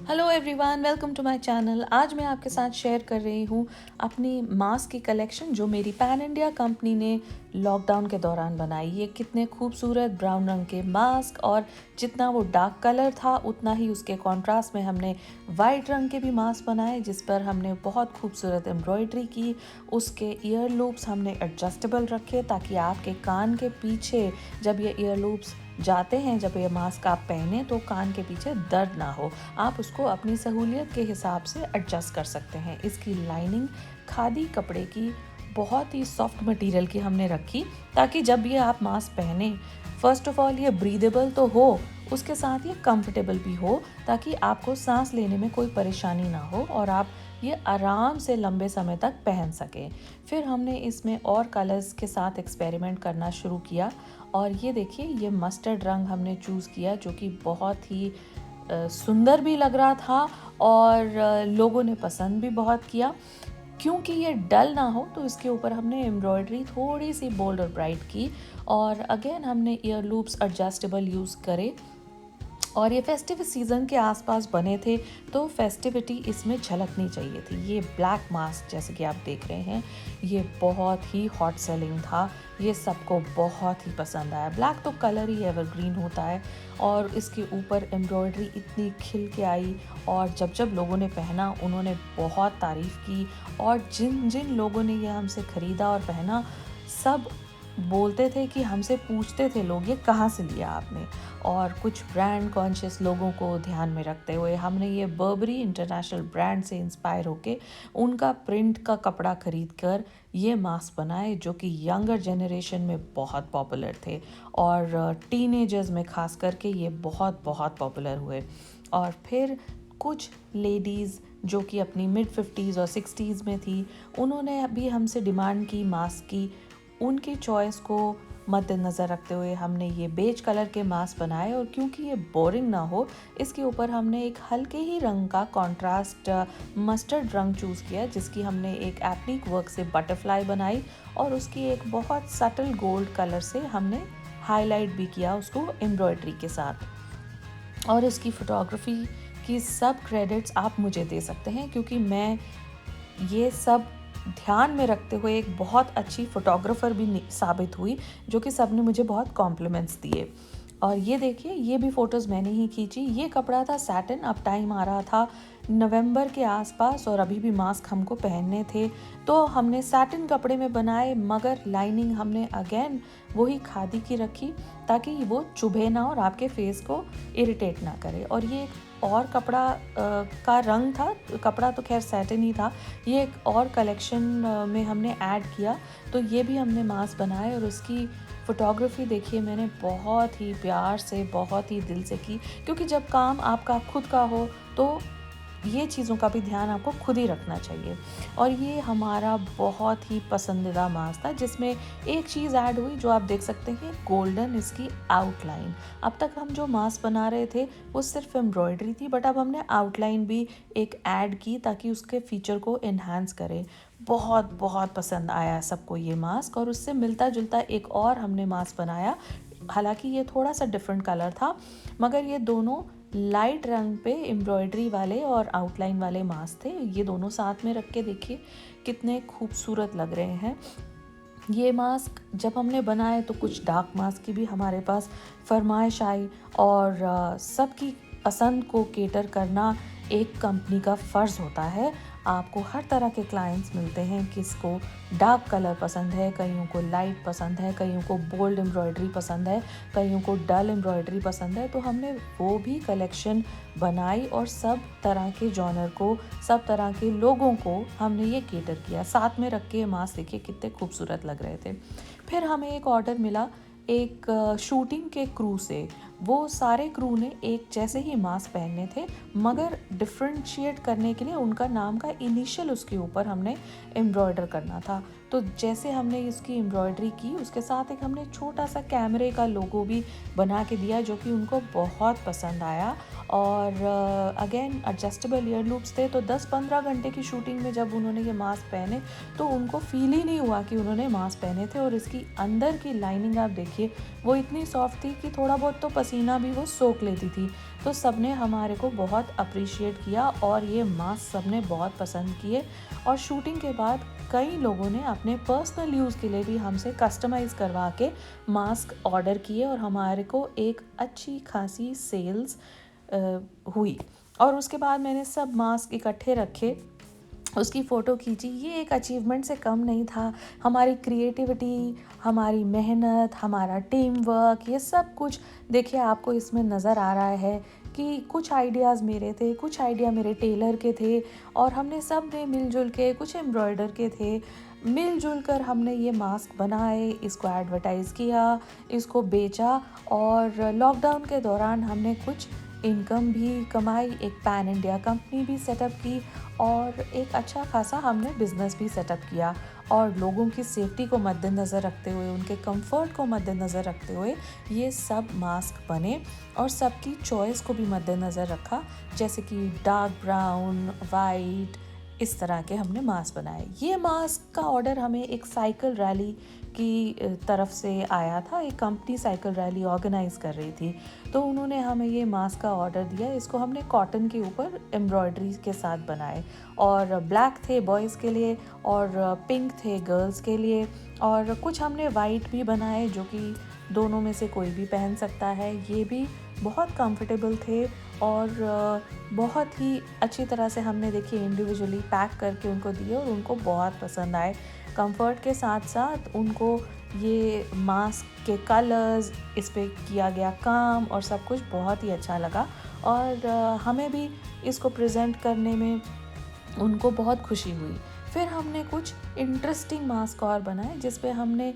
Hello everyone, welcome to my channel. आज मैं आपके साथ शेयर कर रही हूँ अपनी मास्क की कलेक्शन जो मेरी पैन इंडिया कंपनी ने लॉकडाउन के दौरान बनाई। ये कितने खूबसूरत ब्राउन रंग के मास्क, और जितना वो डार्क कलर था उतना ही उसके कॉन्ट्रास्ट में हमने वाइट रंग के भी मास्क बनाए, जिस पर हमने बहुत खूबसूरत एम्ब्रॉयडरी की। उसके ईयर लूप्स हमने एडजस्टेबल रखे ताकि आपके कान के पीछे जब ये ईयर लूप्स जाते हैं, जब ये मास्क आप पहने तो कान के पीछे दर्द ना हो। आप उसको अपनी सहूलियत के हिसाब से एडजस्ट कर सकते हैं। इसकी लाइनिंग खादी कपड़े की बहुत ही सॉफ्ट मटेरियल की हमने रखी ताकि जब ये आप मास्क पहने, फर्स्ट ऑफ ऑल ये ब्रीदेबल तो हो, उसके साथ ये कंफर्टेबल भी हो ताकि आपको सांस लेने में कोई परेशानी ना हो और आप ये आराम से लंबे समय तक पहन सकें। फिर हमने इसमें और कलर्स के साथ एक्सपेरिमेंट करना शुरू किया, और ये देखिए, ये मस्टर्ड रंग हमने चूज़ किया जो कि बहुत ही सुंदर भी लग रहा था और लोगों ने पसंद भी बहुत किया। क्योंकि ये डल ना हो तो इसके ऊपर हमने एम्ब्रॉयडरी थोड़ी सी बोल्ड और ब्राइट की, और अगेन हमने ईयर लूप्स एडजस्टेबल यूज़ करे। और ये फेस्टिव सीज़न के आसपास बने थे तो फेस्टिविटी इसमें झलकनी चाहिए थी। ये ब्लैक मास्क जैसे कि आप देख रहे हैं, ये बहुत ही हॉट सेलिंग था। ये सबको बहुत ही पसंद आया। ब्लैक तो कलर ही एवरग्रीन होता है, और इसके ऊपर एम्ब्रॉयडरी इतनी खिल के आई, और जब जब लोगों ने पहना उन्होंने बहुत तारीफ़ की। और जिन जिन लोगों ने ये हमसे ख़रीदा और पहना, सब बोलते थे कि हमसे पूछते थे लोग, ये कहाँ से लिया आपने। और कुछ ब्रांड कॉन्शियस लोगों को ध्यान में रखते हुए हमने ये बर्बरी इंटरनेशनल ब्रांड से इंस्पायर होके उनका प्रिंट का कपड़ा खरीद कर ये मास्क बनाए, जो कि यंगर जनरेशन में बहुत पॉपुलर थे, और टीनेजर्स में खास करके ये बहुत बहुत पॉपुलर हुए। और फिर कुछ लेडीज़ जो कि अपनी मिड 50s और 60s में थी, उन्होंने भी हमसे डिमांड की मास्क की। उनकी चॉइस को मद्देनज़र रखते हुए हमने ये बेज कलर के मास्क बनाए, और क्योंकि ये बोरिंग ना हो, इसके ऊपर हमने एक हल्के ही रंग का कॉन्ट्रास्ट मस्टर्ड रंग चूज़ किया, जिसकी हमने एक एप्लिक वर्क से बटरफ्लाई बनाई, और उसकी एक बहुत सटल गोल्ड कलर से हमने हाईलाइट भी किया उसको एम्ब्रॉयडरी के साथ। और इसकी फ़ोटोग्राफी की सब क्रेडिट्स आप मुझे दे सकते हैं, क्योंकि मैं ये सब ध्यान में रखते हुए एक बहुत अच्छी फ़ोटोग्राफ़र भी साबित हुई, जो कि सब ने मुझे बहुत कॉम्प्लीमेंट्स दिए। और ये देखिए, ये भी फ़ोटोज़ मैंने ही खींची। ये कपड़ा था सैटिन। अब टाइम आ रहा था नवंबर के आसपास, और अभी भी मास्क हमको पहनने थे, तो हमने सैटिन कपड़े में बनाए, मगर लाइनिंग हमने अगेन वही खादी की रखी ताकि वो चुभे ना और आपके फेस को इरिटेट ना करे। और ये एक और कपड़ा का रंग था, कपड़ा तो खैर सैटिन ही था, ये एक और कलेक्शन में हमने ऐड किया, तो ये भी हमने मास्क बनाए। और उसकी फ़ोटोग्राफी देखिए, मैंने बहुत ही प्यार से, बहुत ही दिल से की, क्योंकि जब काम आपका खुद का हो तो ये चीज़ों का भी ध्यान आपको खुद ही रखना चाहिए। और ये हमारा बहुत ही पसंदीदा मास्क था, जिसमें एक चीज़ ऐड हुई जो आप देख सकते हैं, गोल्डन इसकी आउटलाइन। अब तक हम जो मास्क बना रहे थे वो सिर्फ एम्ब्रॉयडरी थी, बट अब हमने आउटलाइन भी एक ऐड की ताकि उसके फीचर को इन्हांस करे। बहुत बहुत पसंद आया सबको ये मास्क। और उससे मिलता जुलता एक और हमने मास्क बनाया, हालांकि ये थोड़ा सा डिफरेंट कलर था, मगर ये दोनों लाइट रंग पे एम्ब्रॉयडरी वाले और आउटलाइन वाले मास्क थे। ये दोनों साथ में रख के देखिए कितने खूबसूरत लग रहे हैं। ये मास्क जब हमने बनाए तो कुछ डार्क मास्क की भी हमारे पास फरमाइश आई, और सबकी पसंद को केटर करना एक कंपनी का फ़र्ज़ होता है। आपको हर तरह के क्लाइंट्स मिलते हैं, किसको डार्क कलर पसंद है, कईयों को लाइट पसंद है, कईयों को बोल्ड एम्ब्रॉयडरी पसंद है, कईयों को डल एम्ब्रॉयडरी पसंद है। तो हमने वो भी कलेक्शन बनाई, और सब तरह के जॉनर को, सब तरह के लोगों को हमने ये केटर किया। साथ में रख के मास्क देखिए कितने खूबसूरत लग रहे थे। फिर हमें एक ऑर्डर मिला एक शूटिंग के क्रू से। वो सारे क्रू ने एक जैसे ही मास्क पहनने थे, मगर डिफ्रेंशिएट करने के लिए उनका नाम का इनिशियल उसके ऊपर हमने एम्ब्रॉयडर करना था। तो जैसे हमने इसकी एम्ब्रॉयडरी की, उसके साथ एक हमने छोटा सा कैमरे का लोगो भी बना के दिया, जो कि उनको बहुत पसंद आया। और अगेन एडजस्टेबल ईयर लूप्स थे, तो 10-15 घंटे की शूटिंग में जब उन्होंने ये मास्क पहने तो उनको फील ही नहीं हुआ कि उन्होंने मास्क पहने थे। और इसकी अंदर की लाइनिंग आप देखिए, वो इतनी सॉफ्ट थी कि थोड़ा बहुत तो पसीना भी वो सोख लेती थी। तो सब ने हमारे को बहुत अप्रिशिएट किया और ये मास्क सब ने बहुत पसंद किए। और शूटिंग के बाद कई लोगों ने अपने पर्सनल यूज़ के लिए भी हमसे कस्टमाइज़ करवा के मास्क ऑर्डर किए और हमारे को एक अच्छी खासी सेल्स हुई। और उसके बाद मैंने सब मास्क इकट्ठे रखे, उसकी फ़ोटो खींची। ये एक अचीवमेंट से कम नहीं था। हमारी क्रिएटिविटी, हमारी मेहनत, हमारा टीम वर्क, ये सब कुछ देखिए आपको इसमें नज़र आ रहा है कि कुछ आइडियाज़ मेरे थे, कुछ आइडिया मेरे टेलर के थे और हमने सब ने मिलजुल के, कुछ एम्ब्रॉयडर के थे, मिलजुल कर हमने ये मास्क बनाए, इसको एडवर्टाइज़ किया, इसको बेचा और लॉकडाउन के दौरान हमने कुछ इनकम भी कमाई, एक पैन इंडिया कंपनी भी सेटअप की और एक अच्छा खासा हमने बिज़नेस भी सेटअप किया। और लोगों की सेफ्टी को मद्देनज़र रखते हुए, उनके कंफर्ट को मद्देनज़र रखते हुए ये सब मास्क बने और सबकी चॉइस को भी मद्देनज़र रखा, जैसे कि डार्क ब्राउन, वाइट, इस तरह के हमने मास्क बनाए। ये मास्क का ऑर्डर हमें एक साइकिल रैली की तरफ से आया था। एक कंपनी साइकिल रैली ऑर्गेनाइज़ कर रही थी, तो उन्होंने हमें ये मास्क का ऑर्डर दिया। इसको हमने कॉटन के ऊपर एम्ब्रॉयडरी के साथ बनाए और ब्लैक थे बॉयज़ के लिए और पिंक थे गर्ल्स के लिए और कुछ हमने वाइट भी बनाए जो कि दोनों में से कोई भी पहन सकता है। ये भी बहुत कंफर्टेबल थे और बहुत ही अच्छी तरह से हमने देखिए इंडिविजुअली पैक करके उनको दिए और उनको बहुत पसंद आए। कंफर्ट के साथ साथ उनको ये मास्क के कलर्स, इस पे किया गया काम और सब कुछ बहुत ही अच्छा लगा और हमें भी इसको प्रेजेंट करने में उनको बहुत खुशी हुई। फिर हमने कुछ इंटरेस्टिंग मास्क और बनाए जिस पे हमने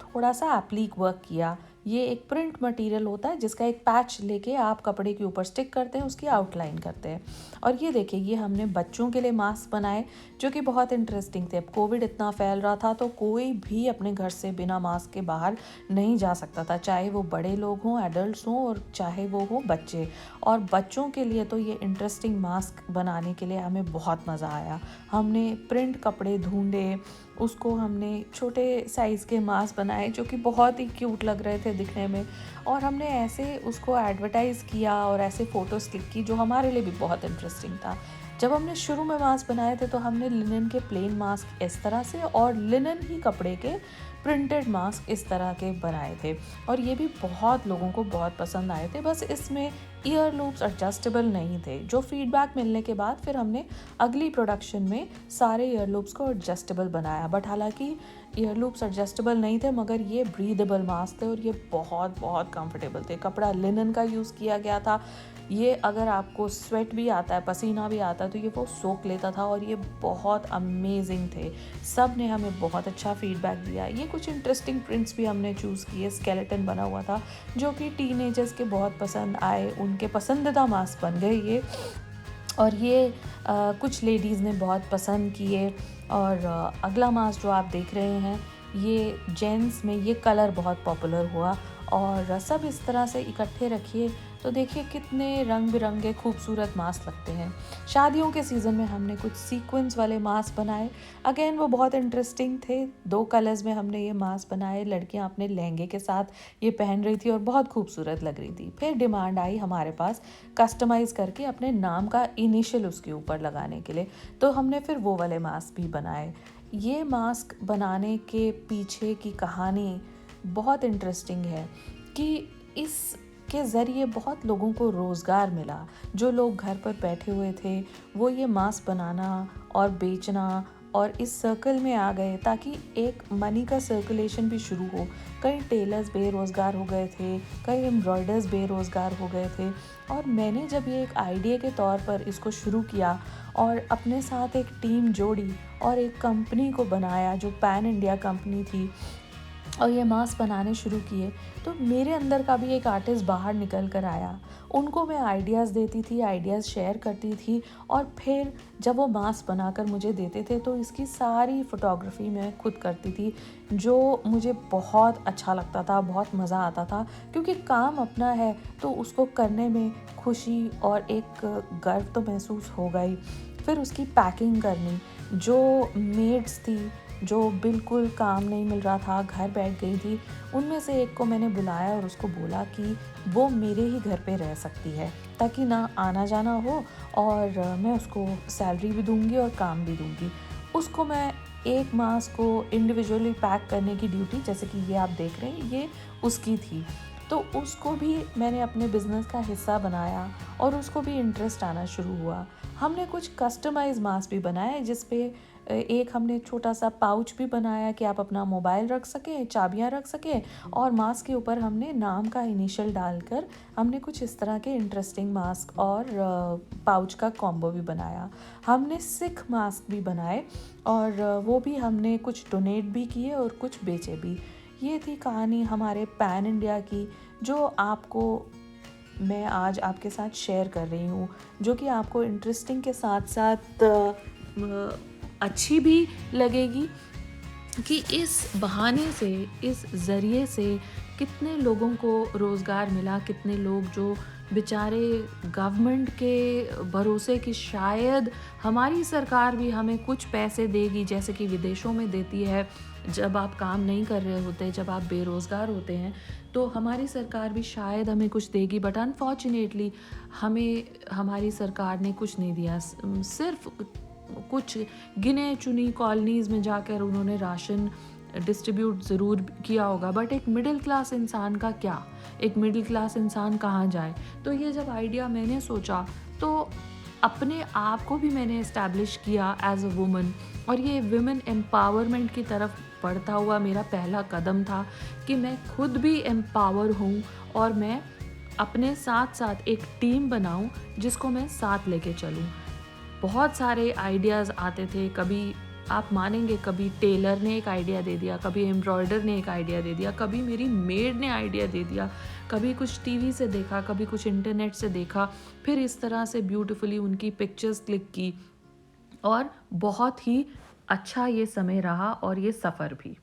थोड़ा सा एप्लीक वर्क किया। ये एक प्रिंट मटेरियल होता है जिसका एक पैच लेके आप कपड़े के ऊपर स्टिक करते हैं, उसकी आउटलाइन करते हैं। और ये देखिए, ये हमने बच्चों के लिए मास्क बनाए जो कि बहुत इंटरेस्टिंग थे। अब कोविड इतना फैल रहा था तो कोई भी अपने घर से बिना मास्क के बाहर नहीं जा सकता था, चाहे वो बड़े लोग हों, एडल्ट्स हों और चाहे वो हो बच्चे। और बच्चों के लिए तो ये इंटरेस्टिंग मास्क बनाने के लिए हमें बहुत मज़ा आया। हमने प्रिंट कपड़े ढूंढे, उसको हमने छोटे साइज़ के मास्क बनाए जो कि बहुत ही क्यूट लग रहे थे दिखने में और हमने ऐसे उसको एडवर्टाइज़ किया और ऐसे फ़ोटोज़ क्लिक की जो हमारे लिए भी बहुत इंटरेस्टिंग था। जब हमने शुरू में मास्क बनाए थे तो हमने लिनन के प्लेन मास्क इस तरह से और लिनन ही कपड़े के प्रिंटेड मास्क इस तरह के बनाए थे और ये भी बहुत लोगों को बहुत पसंद आए थे। बस इसमें ईयर लूप्स एडजस्टेबल नहीं थे, जो फीडबैक मिलने के बाद फिर हमने अगली प्रोडक्शन में सारे ईयर लूप्स को एडजस्टेबल बनाया। बट हालांकि ईयर लूप्स एडजस्टेबल नहीं थे मगर ये ब्रीदेबल मास्क थे और ये बहुत बहुत कंफर्टेबल थे। कपड़ा लिनन का यूज़ किया गया था। ये अगर आपको स्वेट भी आता है, पसीना भी आता है तो ये वो सोख लेता था और ये बहुत अमेजिंग थे। सब ने हमें बहुत अच्छा फीडबैक दिया। ये कुछ इंटरेस्टिंग प्रिंट्स भी हमने चूज़ किए। स्केलेटन बना हुआ था जो कि टीनेजर्स के बहुत पसंद आए, उनके पसंदीदा मास्क बन गए ये। और ये कुछ लेडीज़ ने बहुत पसंद किए। और अगला मास्क जो आप देख रहे हैं ये जेंट्स में ये कलर बहुत पॉपुलर हुआ और सब इस तरह से इकट्ठे रखिए तो देखिए कितने रंग बिरंगे खूबसूरत मास्क लगते हैं। शादियों के सीज़न में हमने कुछ सीक्वेंस वाले मास्क बनाए। अगेन वो बहुत इंटरेस्टिंग थे। 2 कलर्स में हमने ये मास्क बनाए। लड़कियां अपने लहंगे के साथ ये पहन रही थी और बहुत खूबसूरत लग रही थी। फिर डिमांड आई हमारे पास कस्टमाइज़ करके अपने नाम का इनिशियल उसके ऊपर लगाने के लिए, तो हमने फिर वो वाले मास्क भी बनाए। ये मास्क बनाने के पीछे की कहानी बहुत इंटरेस्टिंग है कि इस के ज़रिए बहुत लोगों को रोज़गार मिला। जो लोग घर पर बैठे हुए थे वो ये मास्क बनाना और बेचना और इस सर्कल में आ गए ताकि एक मनी का सर्कुलेशन भी शुरू हो। कई टेलर्स बेरोज़गार हो गए थे, कई एम्ब्रॉयडर्स बेरोज़गार हो गए थे। और मैंने जब ये एक आइडिया के तौर पर इसको शुरू किया और अपने साथ एक टीम जोड़ी और एक कंपनी को बनाया जो पैन इंडिया कंपनी थी और ये मास्क बनाने शुरू किए, तो मेरे अंदर का भी एक आर्टिस्ट बाहर निकल कर आया। उनको मैं आइडियाज़ देती थी, आइडियाज़ शेयर करती थी और फिर जब वो मास्क बनाकर मुझे देते थे तो इसकी सारी फ़ोटोग्राफी मैं खुद करती थी, जो मुझे बहुत अच्छा लगता था, बहुत मज़ा आता था। क्योंकि काम अपना है तो उसको करने में खुशी और एक गर्व तो महसूस होगा ही। फिर उसकी पैकिंग करनी, जो मेड्स थी जो बिल्कुल काम नहीं मिल रहा था, घर बैठ गई थी, उनमें से एक को मैंने बुलाया और उसको बोला कि वो मेरे ही घर पे रह सकती है, ताकि ना आना जाना हो और मैं उसको सैलरी भी दूँगी और काम भी दूँगी। उसको मैं एक मास्क को इंडिविजुअली पैक करने की ड्यूटी, जैसे कि ये आप देख रहे हैं, ये उसकी थी। तो उसको भी मैंने अपने बिज़नेस का हिस्सा बनाया और उसको भी इंटरेस्ट आना शुरू हुआ। हमने कुछ कस्टमाइज़ मास्क भी बनाए, जिस पे एक हमने छोटा सा पाउच भी बनाया कि आप अपना मोबाइल रख सकें, चाबियाँ रख सकें, और मास्क के ऊपर हमने नाम का इनिशियल डालकर हमने कुछ इस तरह के इंटरेस्टिंग मास्क और पाउच का कॉम्बो भी बनाया। हमने सिख मास्क भी बनाए और वो भी हमने कुछ डोनेट भी किए और कुछ बेचे भी। ये थी कहानी हमारे पैन इंडिया की, जो आपको मैं आज आपके साथ शेयर कर रही हूँ, जो कि आपको इंटरेस्टिंग के साथ साथ अच्छी भी लगेगी कि इस बहाने से, इस ज़रिए से कितने लोगों को रोज़गार मिला, कितने लोग जो बेचारे गवर्नमेंट के भरोसे कि शायद हमारी सरकार भी हमें कुछ पैसे देगी, जैसे कि विदेशों में देती है जब आप काम नहीं कर रहे होते, जब आप बेरोज़गार होते हैं, तो हमारी सरकार भी शायद हमें कुछ देगी। बट अनफॉर्चुनेटली हमें हमारी सरकार ने कुछ नहीं दिया। सिर्फ कुछ गिने चुनी कॉलोनीज़ में जाकर उन्होंने राशन डिस्ट्रीब्यूट ज़रूर किया होगा, बट एक मिडिल क्लास इंसान का क्या, एक मिडिल क्लास इंसान कहाँ जाए। तो ये जब आइडिया मैंने सोचा, तो अपने आप को भी मैंने इस्टेब्लिश किया एज अ वुमन, और ये वुमेन एम्पावरमेंट की तरफ बढ़ता हुआ मेरा पहला कदम था कि मैं खुद भी एम्पावर हूँ और मैं अपने साथ साथ एक टीम बनाऊँ जिसको मैं साथ लेके चलूँ। बहुत सारे आइडियाज़ आते थे, कभी आप मानेंगे, कभी टेलर ने एक आइडिया दे दिया, कभी एम्ब्रॉयडर ने एक आइडिया दे दिया, कभी मेरी मेड ने आइडिया दे दिया, कभी कुछ टीवी से देखा, कभी कुछ इंटरनेट से देखा, फिर इस तरह से ब्यूटीफुली उनकी पिक्चर्स क्लिक की, और बहुत ही अच्छा ये समय रहा और ये सफ़र भी।